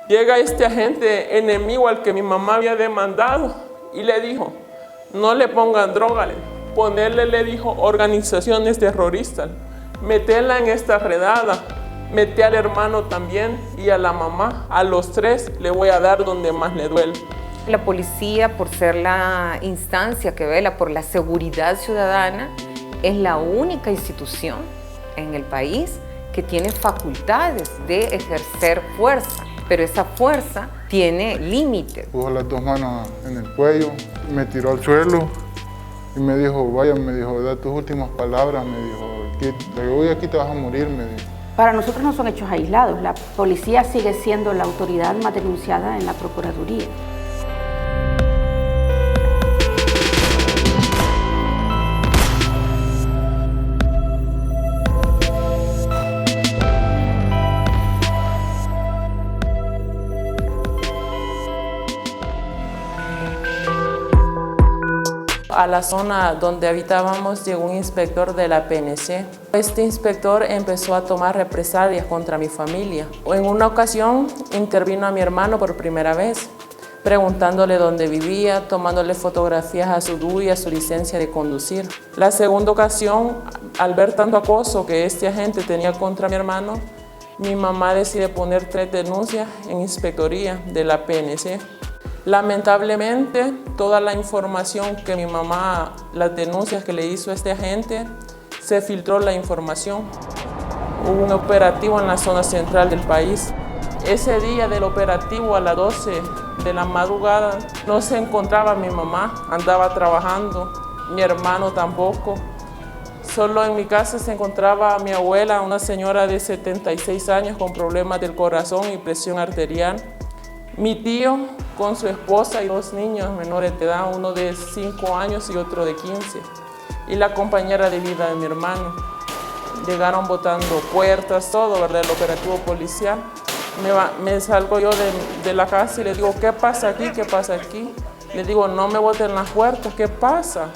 Llega este agente enemigo al que mi mamá había demandado y le dijo, no le pongan droga, ponerle, le dijo, organizaciones terroristas, meterla en esta redada, mete al hermano también y a la mamá, a los tres le voy a dar donde más le duele. La policía, por ser la instancia que vela por la seguridad ciudadana, es la única institución en el país que tiene facultades de ejercer fuerza, pero esa fuerza tiene límites. Puso las dos manos en el cuello, me tiró al suelo y me dijo, vaya, me dijo, da tus últimas palabras, me dijo, hoy aquí te vas a morir, me dijo. Para nosotros no son hechos aislados, la policía sigue siendo la autoridad más denunciada en la Procuraduría. A la zona donde habitábamos llegó un inspector de la PNC. Este inspector empezó a tomar represalias contra mi familia. En una ocasión intervino a mi hermano por primera vez, preguntándole dónde vivía, tomándole fotografías a su DUI y a su licencia de conducir. La segunda ocasión, al ver tanto acoso que este agente tenía contra mi hermano, mi mamá decide poner 3 denuncias en inspectoría de la PNC. Lamentablemente, toda la información que mi mamá, las denuncias que le hizo este agente, se filtró la información. Hubo un operativo en la zona central del país. Ese día del operativo a las 12 de la madrugada no se encontraba mi mamá, andaba trabajando, mi hermano tampoco. Solo en mi casa se encontraba mi abuela, una señora de 76 años con problemas del corazón y presión arterial. Mi tío con su esposa y 2 niños menores de edad, uno de 5 años y otro de 15. Y la compañera de vida de mi hermano. Llegaron botando puertas, todo, ¿verdad? El operativo policial. Me salgo yo de la casa y le digo, ¿qué pasa aquí? ¿Qué pasa aquí? Le digo, no me boten las puertas, ¿qué pasa?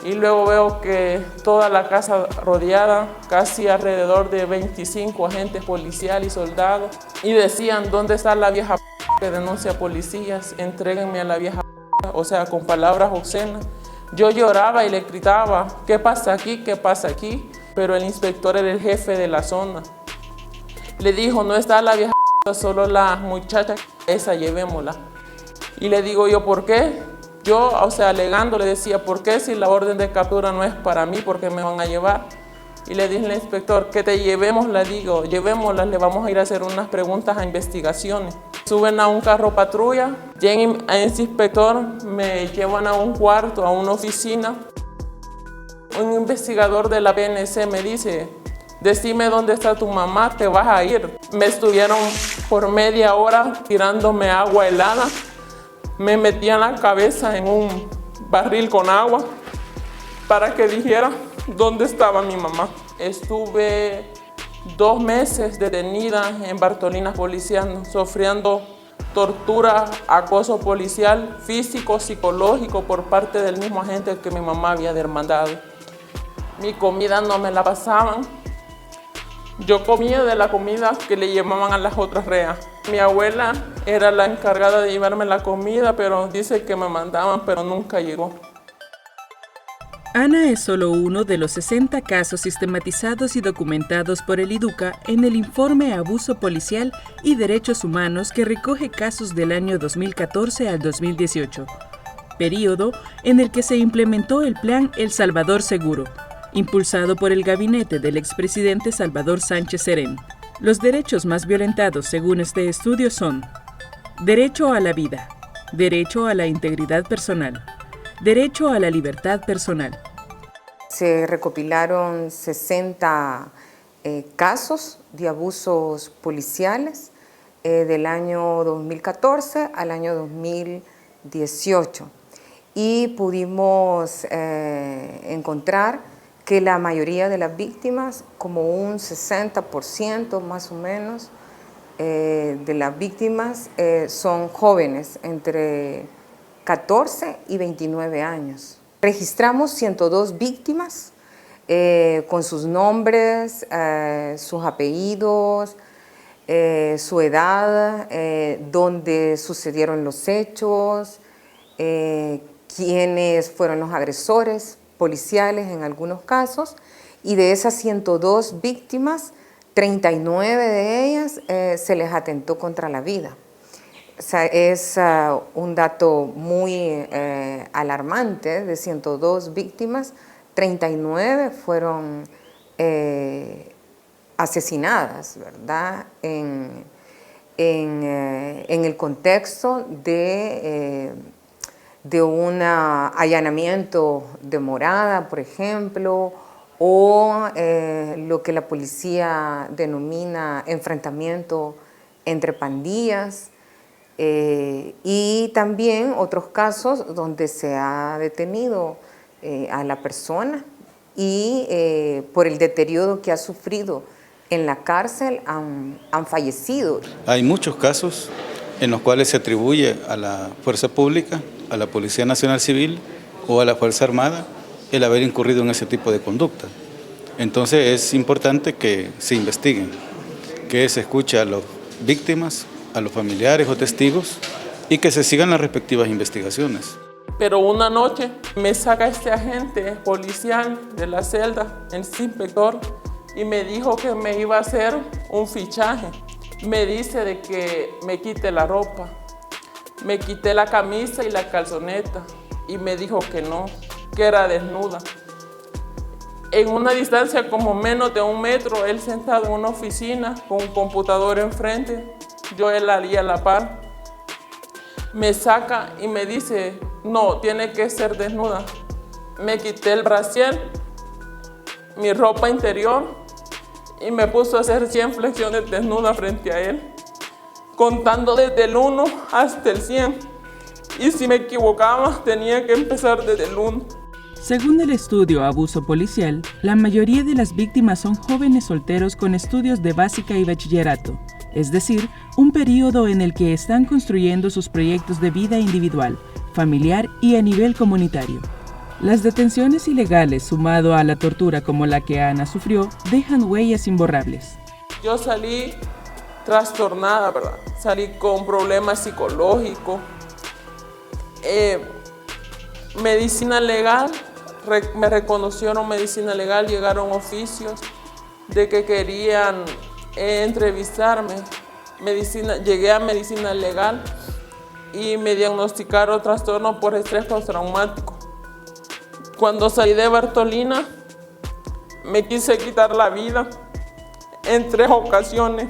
Y luego veo que toda la casa rodeada, casi alrededor de 25 agentes policiales y soldados. Y decían, ¿dónde está la vieja que denuncia a policías? Entréguenme a la vieja, o sea, con palabras obscenas. Yo lloraba y le gritaba, ¿qué pasa aquí? ¿Qué pasa aquí? Pero el inspector era el jefe de la zona. Le dijo, no está la vieja, solo la muchacha, esa llevémosla. Y le digo yo, ¿por qué? Yo, o sea, alegando, le decía, ¿por qué si la orden de captura no es para mí? ¿Por qué me van a llevar? Y le dije al inspector, que te llevemos, le digo, llevémosla, le vamos a ir a hacer unas preguntas a investigaciones. Suben a un carro patrulla, llegan a ese inspector, me llevan a un cuarto, a una oficina. Un investigador de la PNC me dice, decime dónde está tu mamá, te vas a ir. Me estuvieron por media hora tirándome agua helada. Me metían la cabeza en un barril con agua para que dijera dónde estaba mi mamá. Estuve 2 meses detenida en Bartolinas Policial, sufriendo tortura, acoso policial, físico, psicológico por parte del mismo agente que mi mamá había demandado. Mi comida no me la pasaban. Yo comía de la comida que le llevaban a las otras reas. Mi abuela era la encargada de llevarme la comida, pero dice que me mandaban, pero nunca llegó. Ana es solo uno de los 60 casos sistematizados y documentados por el IDUCA en el informe Abuso Policial y Derechos Humanos que recoge casos del año 2014 al 2018, período en el que se implementó el Plan El Salvador Seguro, impulsado por el gabinete del expresidente Salvador Sánchez Serén. Los derechos más violentados según este estudio son: derecho a la vida, derecho a la integridad personal, derecho a la libertad personal. Se recopilaron 60 casos de abusos policiales del año 2014 al año 2018 y pudimos encontrar que la mayoría de las víctimas, como un 60% más o menos de las víctimas, son jóvenes entre 14 y 29 años. Registramos 102 víctimas con sus nombres, sus apellidos, su edad, dónde sucedieron los hechos, quiénes fueron los agresores policiales en algunos casos, y de esas 102 víctimas, 39 de ellas se les atentó contra la vida. O sea, es un dato muy alarmante. De 102 víctimas, 39 fueron asesinadas, ¿verdad? En el contexto de un allanamiento de morada, por ejemplo, o lo que la policía denomina enfrentamiento entre pandillas, y también otros casos donde se ha detenido a la persona y por el deterioro que ha sufrido en la cárcel han fallecido. Hay muchos casos en los cuales se atribuye a la Fuerza Pública, a la Policía Nacional Civil o a la Fuerza Armada el haber incurrido en ese tipo de conducta. Entonces es importante que se investiguen, que se escuche a las víctimas, a los familiares o testigos y que se sigan las respectivas investigaciones. Pero una noche me saca este agente policial de la celda, el inspector, y me dijo que me iba a hacer un fichaje. Me dice de que me quite la ropa. Me quité la camisa y la calzoneta y me dijo que no, que era desnuda. En una distancia como menos de 1 metro, él sentado en una oficina con un computador enfrente, yo él haría la par. Me saca y me dice, no, tiene que ser desnuda. Me quité el brasier, mi ropa interior y me puso a hacer 100 flexiones desnudas frente a él, contando desde el 1 hasta el 100. Y si me equivocaba, tenía que empezar desde el 1. Según el estudio Abuso Policial, la mayoría de las víctimas son jóvenes solteros con estudios de básica y bachillerato, es decir, un periodo en el que están construyendo sus proyectos de vida individual, familiar y a nivel comunitario. Las detenciones ilegales, sumado a la tortura como la que Ana sufrió, dejan huellas imborrables. Yo salí trastornada, ¿verdad? Salí con problemas psicológicos. Medicina legal, me reconocieron medicina legal, llegaron oficios de que querían entrevistarme. Llegué a medicina legal y me diagnosticaron trastorno por estrés postraumático. Cuando salí de Bartolina, me quise quitar la vida en 3 ocasiones.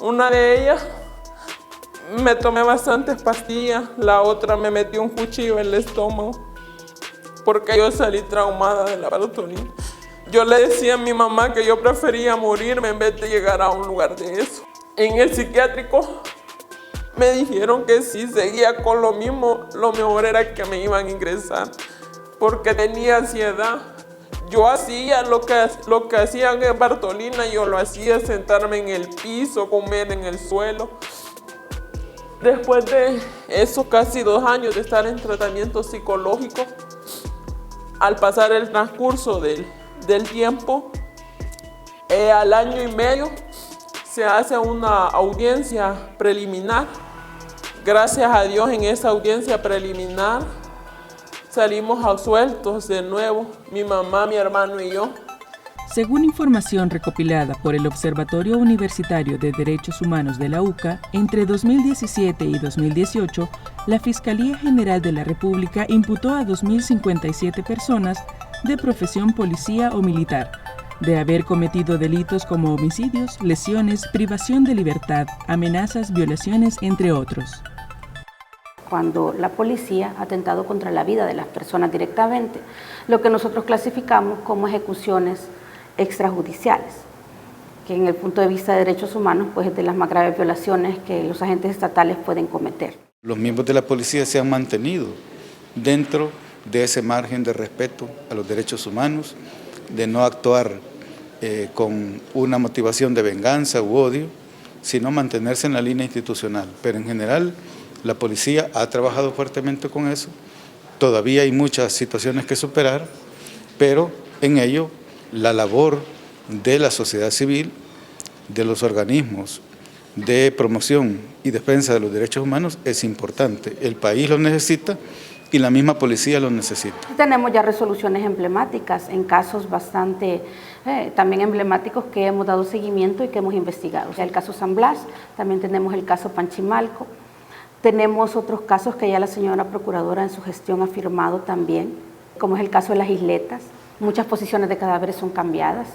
Una de ellas, me tomé bastantes pastillas, la otra me metí un cuchillo en el estómago, porque yo salí traumada de la Bartolina. Yo le decía a mi mamá que yo prefería morirme en vez de llegar a un lugar de eso. En el psiquiátrico me dijeron que si seguía con lo mismo, lo mejor era que me iban a ingresar, porque tenía ansiedad. Yo hacía lo que hacían en Bartolina, yo lo hacía, sentarme en el piso, comer en el suelo. Después de eso, casi 2 años de estar en tratamiento psicológico, al pasar el transcurso del tiempo, al año y medio, se hace una audiencia preliminar. Gracias a Dios, en esa audiencia preliminar salimos absueltos de nuevo, mi mamá, mi hermano y yo. Según información recopilada por el Observatorio Universitario de Derechos Humanos de la UCA, entre 2017 y 2018, la Fiscalía General de la República imputó a 2.057 personas de profesión policía o militar, de haber cometido delitos como homicidios, lesiones, privación de libertad, amenazas, violaciones, entre otros. Cuando la policía ha atentado contra la vida de las personas directamente, lo que nosotros clasificamos como ejecuciones extrajudiciales, que en el punto de vista de derechos humanos pues es de las más graves violaciones que los agentes estatales pueden cometer. Los miembros de la policía se han mantenido dentro de ese margen de respeto a los derechos humanos, de no actuar con una motivación de venganza u odio, sino mantenerse en la línea institucional. Pero en general la policía ha trabajado fuertemente con eso. Todavía hay muchas situaciones que superar, pero en ello la labor de la sociedad civil, de los organismos de promoción y defensa de los derechos humanos es importante. El país lo necesita y la misma policía lo necesita. Tenemos ya resoluciones emblemáticas en casos bastante también emblemáticos que hemos dado seguimiento y que hemos investigado. O sea, el caso San Blas, también tenemos el caso Panchimalco, tenemos otros casos que ya la señora procuradora en su gestión ha firmado también, como es el caso de las isletas. Muchas posiciones de cadáveres son cambiadas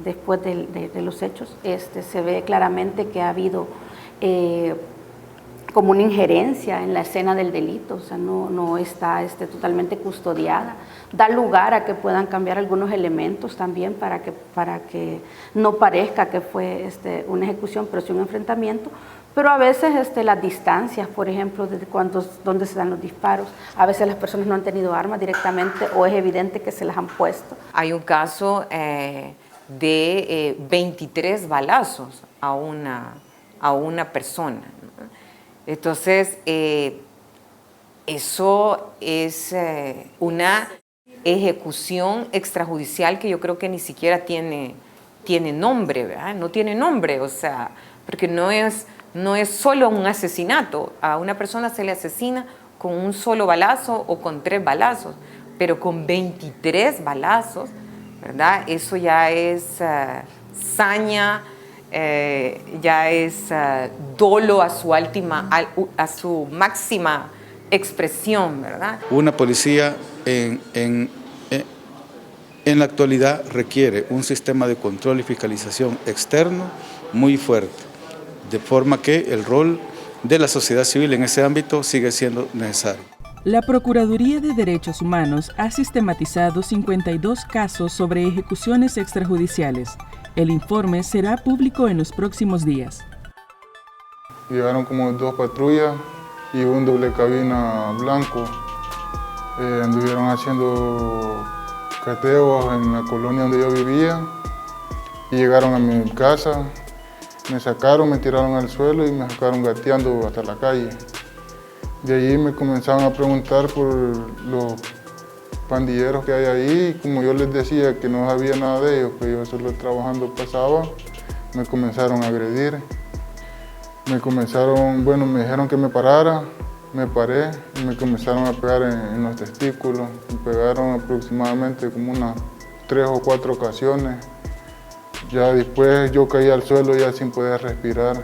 después de los hechos. Se ve claramente que ha habido como una injerencia en la escena del delito, o sea, no está totalmente custodiada. Da lugar a que puedan cambiar algunos elementos también para que no parezca que fue una ejecución, pero sí un enfrentamiento. Pero a veces las distancias, por ejemplo, desde dónde se dan los disparos, a veces las personas no han tenido armas directamente o es evidente que se las han puesto. Hay un caso de 23 balazos a una persona, ¿no? Entonces, eso es una ejecución extrajudicial que yo creo que ni siquiera tiene nombre, ¿verdad? No tiene nombre, o sea, porque no es solo un asesinato. A una persona se le asesina con un solo balazo o con 3 balazos, pero con 23 balazos, ¿verdad? Eso ya es saña, ya es dolo a su máxima expresión, ¿verdad? Una policía en la actualidad requiere un sistema de control y fiscalización externo muy fuerte, de forma que el rol de la sociedad civil en ese ámbito sigue siendo necesario. La Procuraduría de Derechos Humanos ha sistematizado 52 casos sobre ejecuciones extrajudiciales. El informe será público en los próximos días. Llegaron como 2 patrullas y un doble cabina blanco. Anduvieron haciendo cateos en la colonia donde yo vivía y llegaron a mi casa. Me sacaron, me tiraron al suelo y me sacaron gateando hasta la calle. De allí me comenzaron a preguntar por los pandilleros que hay ahí, y como yo les decía que no sabía nada de ellos, que yo solo trabajando pasaba, me comenzaron a agredir. Me dijeron que me parara, me paré y me comenzaron a pegar en los testículos. Me pegaron aproximadamente como unas 3 o 4 ocasiones. Ya después yo caí al suelo ya sin poder respirar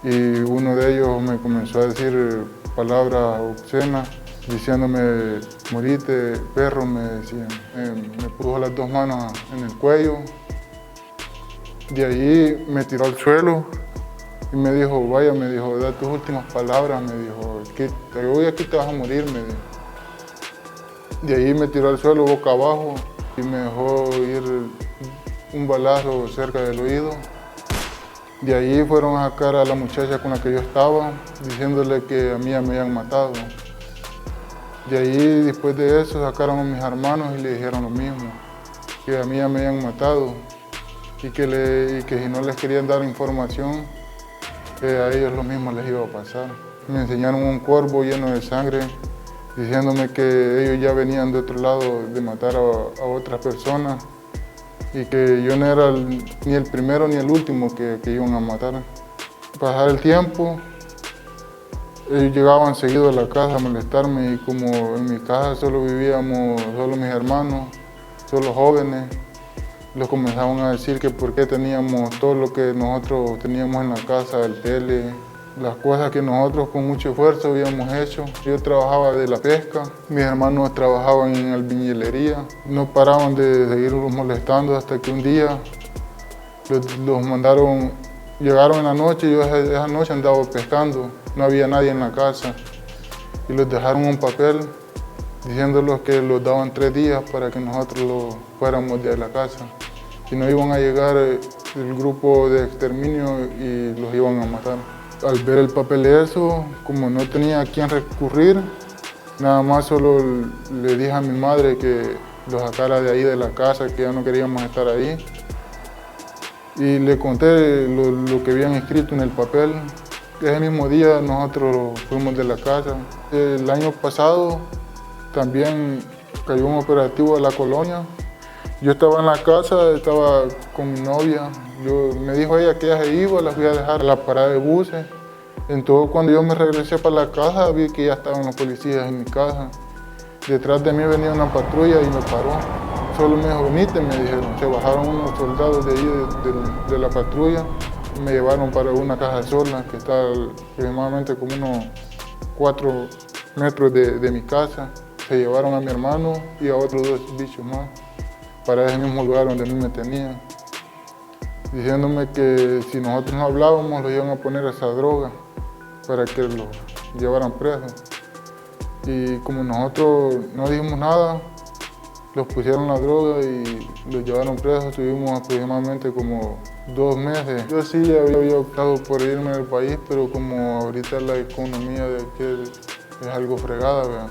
y uno de ellos me comenzó a decir palabras obscenas, diciéndome, morite, perro, me decían. Me puso las 2 manos en el cuello. De ahí me tiró al suelo y me dijo, vaya, me dijo, da tus últimas palabras, me dijo, hoy aquí te vas a morir, me dijo. De ahí me tiró al suelo boca abajo y me dejó ir un balazo cerca del oído. De ahí fueron a sacar a la muchacha con la que yo estaba, diciéndole que a mí ya me habían matado. De ahí, después de eso, sacaron a mis hermanos y le dijeron lo mismo, que a mí ya me habían matado y que si no les querían dar información, que a ellos lo mismo les iba a pasar. Me enseñaron un cuervo lleno de sangre, diciéndome que ellos ya venían de otro lado de matar a otras personas y que yo no era ni el primero ni el último que iban a matar. Pasar el tiempo, ellos llegaban seguido a la casa a molestarme y como en mi casa solo vivíamos solo mis hermanos, solo jóvenes, les comenzaban a decir que por qué teníamos todo lo que nosotros teníamos en la casa, el tele, las cosas que nosotros con mucho esfuerzo habíamos hecho. Yo trabajaba de la pesca, mis hermanos trabajaban en albañilería. No paraban de seguirlos molestando hasta que un día los mandaron, llegaron en la noche y yo esa noche andaba pescando. No había nadie en la casa y los dejaron un papel diciéndoles que los daban 3 días para que nosotros fuéramos de la casa. Si no iban a llegar el grupo de exterminio y los iban a matar. Al ver el papel eso, como no tenía a quién recurrir, nada más solo le dije a mi madre que los sacara de ahí de la casa, que ya no queríamos estar ahí. Y le conté lo que habían escrito en el papel. Ese mismo día nosotros fuimos de la casa. El año pasado también cayó un operativo a la colonia Yo estaba en la casa, estaba con mi novia. Me dijo ella que ella se iba, la fui a dejar a la parada de buses. Entonces cuando yo me regresé para la casa, vi que ya estaban los policías en mi casa. Detrás de mí venía una patrulla y me paró. Solo me dijo, venite, me dijeron. Se bajaron unos soldados de ahí de la patrulla y me llevaron para una caja sola que está aproximadamente como unos 4 metros de mi casa. Se llevaron a mi hermano y a otros 2 bichos más para ese mismo lugar donde a mí me tenían, diciéndome que si nosotros no hablábamos, los iban a poner esa droga para que los llevaran presos. Y como nosotros no dijimos nada, los pusieron la droga y los llevaron presos. Estuvimos aproximadamente como 2 meses. Yo sí había optado por irme del país, pero como ahorita la economía de aquí es algo fregada, ¿verdad?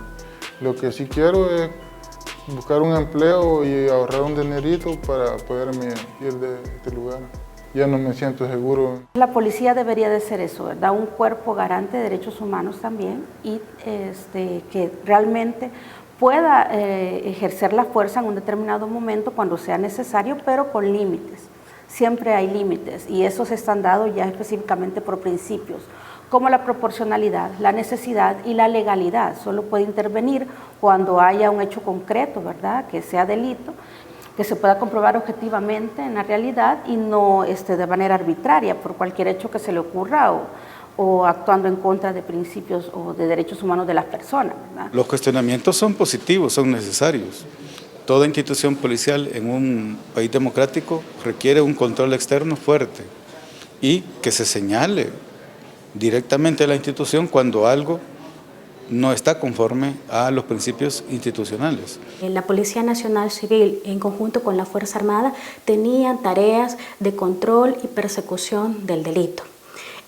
Lo que sí quiero es buscar un empleo y ahorrar un dinerito para poderme ir de este lugar. Ya no me siento seguro. La policía debería de ser eso, ¿verdad? Un cuerpo garante de derechos humanos también y que realmente pueda ejercer la fuerza en un determinado momento cuando sea necesario, pero con límites. Siempre hay límites y esos están dados ya específicamente por principios, como la proporcionalidad, la necesidad y la legalidad. Solo puede intervenir cuando haya un hecho concreto, ¿verdad?, que sea delito, que se pueda comprobar objetivamente en la realidad y no de manera arbitraria por cualquier hecho que se le ocurra o actuando en contra de principios o de derechos humanos de las personas, ¿verdad? Los cuestionamientos son positivos, son necesarios. Toda institución policial en un país democrático requiere un control externo fuerte y que se señale directamente a la institución cuando algo no está conforme a los principios institucionales. La Policía Nacional Civil, en conjunto con la Fuerza Armada, tenían tareas de control y persecución del delito.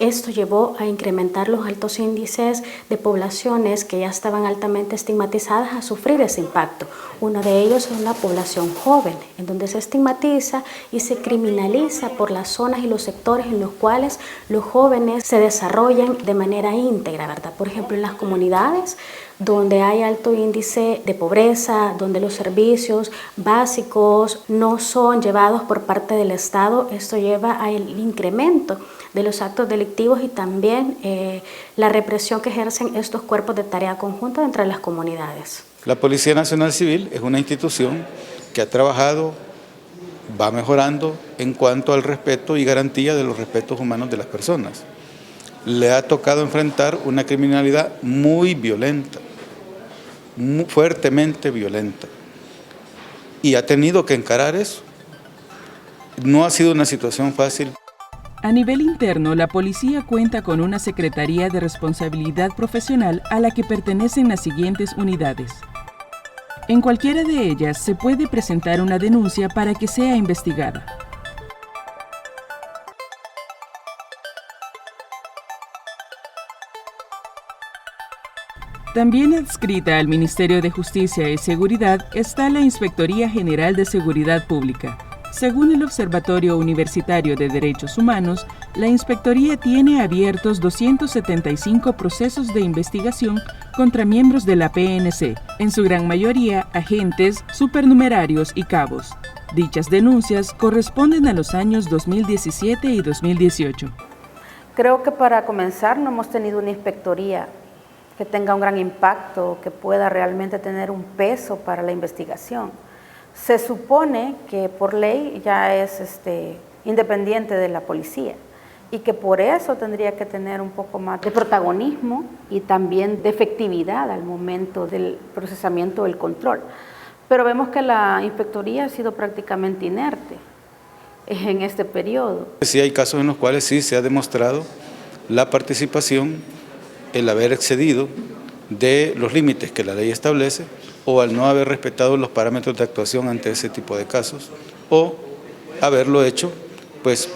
Esto llevó a incrementar los altos índices de poblaciones que ya estaban altamente estigmatizadas a sufrir ese impacto. Uno de ellos es una población joven, en donde se estigmatiza y se criminaliza por las zonas y los sectores en los cuales los jóvenes se desarrollan de manera íntegra, ¿verdad? Por ejemplo, en las comunidades donde hay alto índice de pobreza, donde los servicios básicos no son llevados por parte del Estado, esto lleva al incremento de los actos delictivos y también la represión que ejercen estos cuerpos de tarea conjunta entre las comunidades. La Policía Nacional Civil es una institución que ha trabajado, va mejorando en cuanto al respeto y garantía de los respetos humanos de las personas. Le ha tocado enfrentar una criminalidad muy violenta, muy fuertemente violenta, y ha tenido que encarar eso. No ha sido una situación fácil. A nivel interno, la policía cuenta con una Secretaría de Responsabilidad Profesional a la que pertenecen las siguientes unidades. En cualquiera de ellas se puede presentar una denuncia para que sea investigada. También adscrita al Ministerio de Justicia y Seguridad está la Inspectoría General de Seguridad Pública. Según el Observatorio Universitario de Derechos Humanos, la Inspectoría tiene abiertos 275 procesos de investigación contra miembros de la PNC, en su gran mayoría agentes, supernumerarios y cabos. Dichas denuncias corresponden a los años 2017 y 2018. Creo que para comenzar no hemos tenido una inspectoría que tenga un gran impacto, que pueda realmente tener un peso para la investigación. Se supone que por ley ya es independiente de la policía y que por eso tendría que tener un poco más de protagonismo y también de efectividad al momento del procesamiento del control. Pero vemos que la inspectoría ha sido prácticamente inerte en este periodo. Sí hay casos en los cuales sí se ha demostrado la participación, el haber excedido de los límites que la ley establece o al no haber respetado los parámetros de actuación ante ese tipo de casos o haberlo hecho pues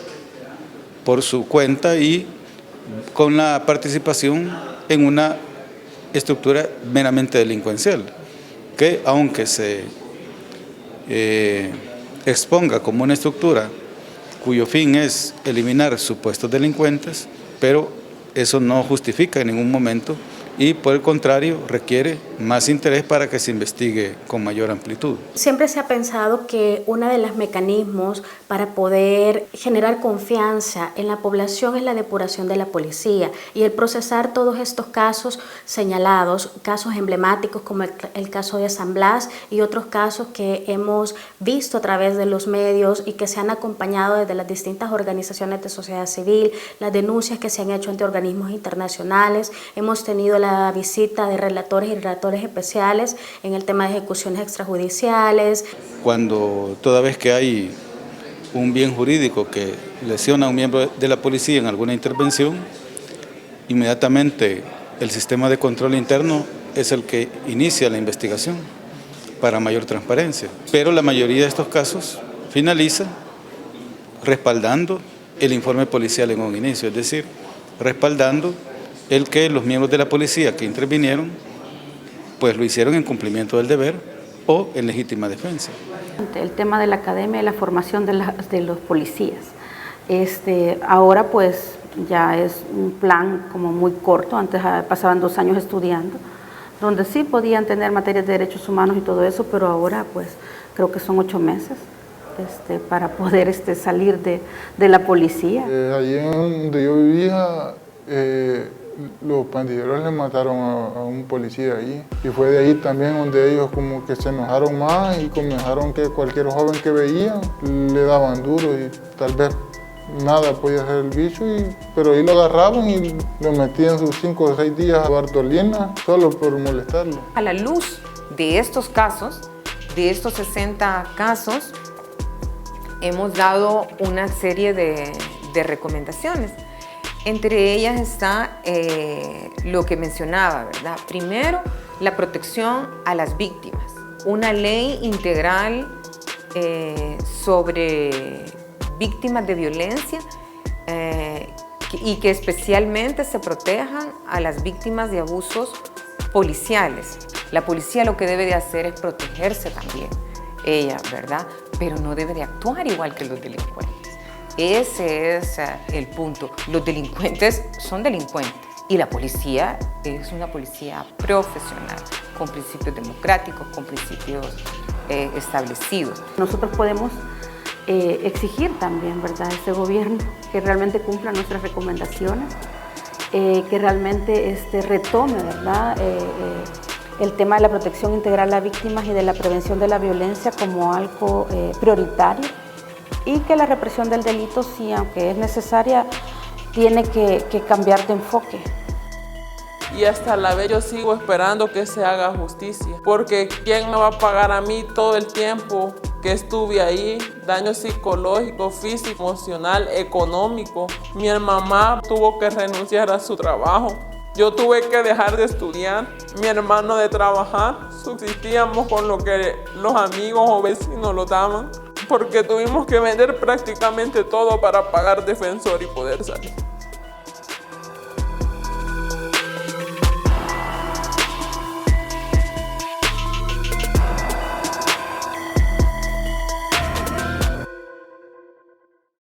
por su cuenta y con la participación en una estructura meramente delincuencial que aunque se exponga como una estructura cuyo fin es eliminar supuestos delincuentes, pero eso no justifica en ningún momento y por el contrario requiere más interés para que se investigue con mayor amplitud. Siempre se ha pensado que uno de los mecanismos para poder generar confianza en la población es la depuración de la policía y el procesar todos estos casos señalados, casos emblemáticos como el caso de San Blas y otros casos que hemos visto a través de los medios y que se han acompañado desde las distintas organizaciones de sociedad civil, las denuncias que se han hecho ante organismos internacionales. Hemos tenido la visita de relatores y relatores especiales en el tema de ejecuciones extrajudiciales. Cuando toda vez que hay un bien jurídico que lesiona a un miembro de la policía en alguna intervención, inmediatamente el sistema de control interno es el que inicia la investigación para mayor transparencia. Pero la mayoría de estos casos finaliza respaldando el informe policial en un inicio, es decir, respaldando el que los miembros de la policía que intervinieron pues lo hicieron en cumplimiento del deber o en legítima defensa. El tema de la academia y la formación de los policías. Ahora pues ya es un plan como muy corto, antes pasaban 2 años estudiando, donde sí podían tener materias de derechos humanos y todo eso, pero ahora pues creo que son 8 meses para poder salir de la policía. Allí donde yo vivía, los pandilleros le mataron a un policía ahí y fue de ahí también donde ellos como que se enojaron más y comenzaron que cualquier joven que veían le daban duro y tal vez nada podía hacer el bicho, pero ahí lo agarraban y lo metían sus 5 o 6 días a Bartolina solo por molestarlo. A la luz de estos casos, de estos 60 casos, hemos dado una serie de recomendaciones. Entre ellas está lo que mencionaba, ¿verdad? Primero, la protección a las víctimas. Una ley integral sobre víctimas de violencia y que especialmente se protejan a las víctimas de abusos policiales. La policía lo que debe de hacer es protegerse también, ella, ¿verdad? Pero no debe de actuar igual que los delincuentes. Ese es el punto. Los delincuentes son delincuentes y la policía es una policía profesional, con principios democráticos, con principios establecidos. Nosotros podemos exigir también, ¿verdad?, a este gobierno que realmente cumpla nuestras recomendaciones, que realmente retome, ¿verdad?, el tema de la protección integral a víctimas y de la prevención de la violencia como algo prioritario, y que la represión del delito, sí, aunque es necesaria, tiene que cambiar de enfoque. Y hasta la vez yo sigo esperando que se haga justicia, porque ¿quién me va a pagar a mí todo el tiempo que estuve ahí? Daño psicológico, físico, emocional, económico. Mi mamá tuvo que renunciar a su trabajo. Yo tuve que dejar de estudiar, mi hermano de trabajar. Subsistíamos con lo que los amigos o vecinos nos daban, porque tuvimos que vender prácticamente todo para pagar defensor y poder salir.